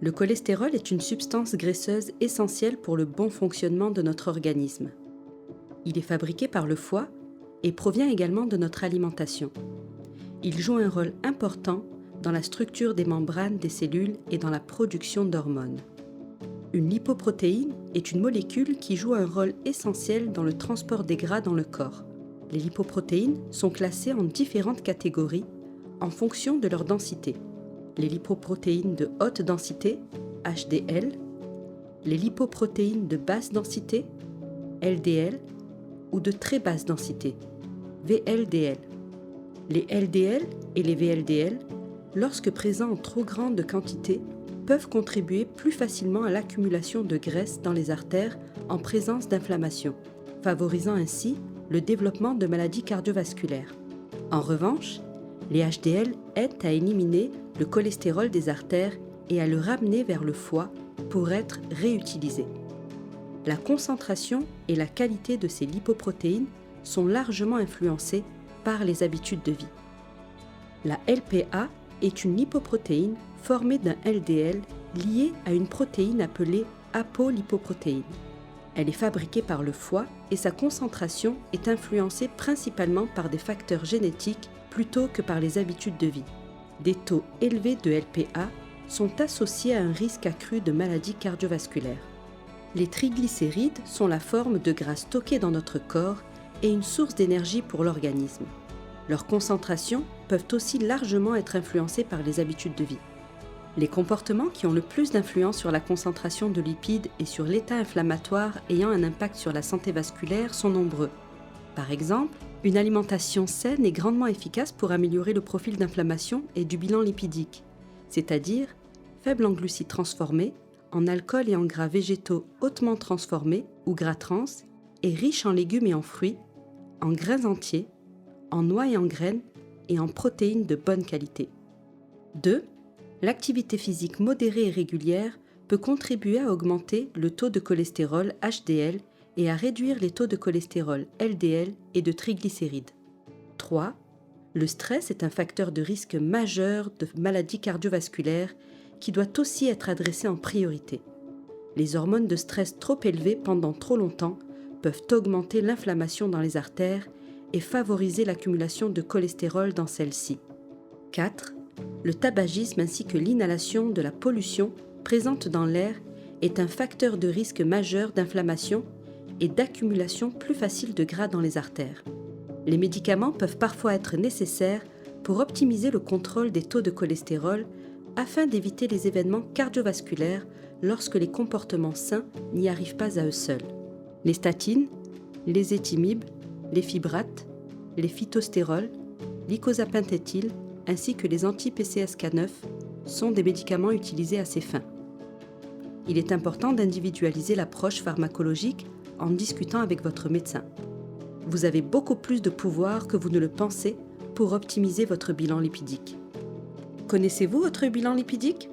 Le cholestérol est une substance graisseuse essentielle pour le bon fonctionnement de notre organisme. Il est fabriqué par le foie et provient également de notre alimentation. Il joue un rôle important dans la structure des membranes des cellules et dans la production d'hormones. Une lipoprotéine est une molécule qui joue un rôle essentiel dans le transport des gras dans le corps. Les lipoprotéines sont classées en différentes catégories en fonction de leur densité. Les lipoprotéines de haute densité, HDL, les lipoprotéines de basse densité, LDL, ou de très basse densité, VLDL. Les LDL et les VLDL, lorsque présents en trop grande quantité, peuvent contribuer plus facilement à l'accumulation de graisse dans les artères en présence d'inflammation, favorisant ainsi le développement de maladies cardiovasculaires. En revanche, les HDL aident à éliminer le cholestérol des artères et à le ramener vers le foie pour être réutilisé. La concentration et la qualité de ces lipoprotéines sont largement influencées par les habitudes de vie. La LPA est une lipoprotéine formée d'un LDL lié à une protéine appelée apolipoprotéine. Elle est fabriquée par le foie et sa concentration est influencée principalement par des facteurs génétiques plutôt que par les habitudes de vie. Des taux élevés de LPA sont associés à un risque accru de maladies cardiovasculaires. Les triglycérides sont la forme de gras stocké dans notre corps et une source d'énergie pour l'organisme. Leurs concentrations peuvent aussi largement être influencées par les habitudes de vie. Les comportements qui ont le plus d'influence sur la concentration de lipides et sur l'état inflammatoire ayant un impact sur la santé vasculaire sont nombreux. Par exemple, une alimentation saine est grandement efficace pour améliorer le profil d'inflammation et du bilan lipidique, c'est-à-dire faible en glucides transformés, en alcool et en gras végétaux hautement transformés ou gras trans, et riche en légumes et en fruits, en grains entiers, en noix et en graines et en protéines de bonne qualité. 2. L'activité physique modérée et régulière peut contribuer à augmenter le taux de cholestérol HDL et à réduire les taux de cholestérol LDL et de triglycérides. 3. Le stress est un facteur de risque majeur de maladies cardiovasculaires qui doit aussi être adressé en priorité. Les hormones de stress trop élevées pendant trop longtemps peuvent augmenter l'inflammation dans les artères et favoriser l'accumulation de cholestérol dans celles-ci. 4. Le tabagisme ainsi que l'inhalation de la pollution présente dans l'air est un facteur de risque majeur d'inflammation et d'accumulation plus facile de gras dans les artères. Les médicaments peuvent parfois être nécessaires pour optimiser le contrôle des taux de cholestérol afin d'éviter les événements cardiovasculaires lorsque les comportements sains n'y arrivent pas à eux seuls. Les statines, les étimibes, les fibrates, les phytostérols, l'icosapenthétine ainsi que les anti-PCSK9 sont des médicaments utilisés à ces fins. Il est important d'individualiser l'approche pharmacologique en discutant avec votre médecin. Vous avez beaucoup plus de pouvoir que vous ne le pensez pour optimiser votre bilan lipidique. Connaissez-vous votre bilan lipidique ?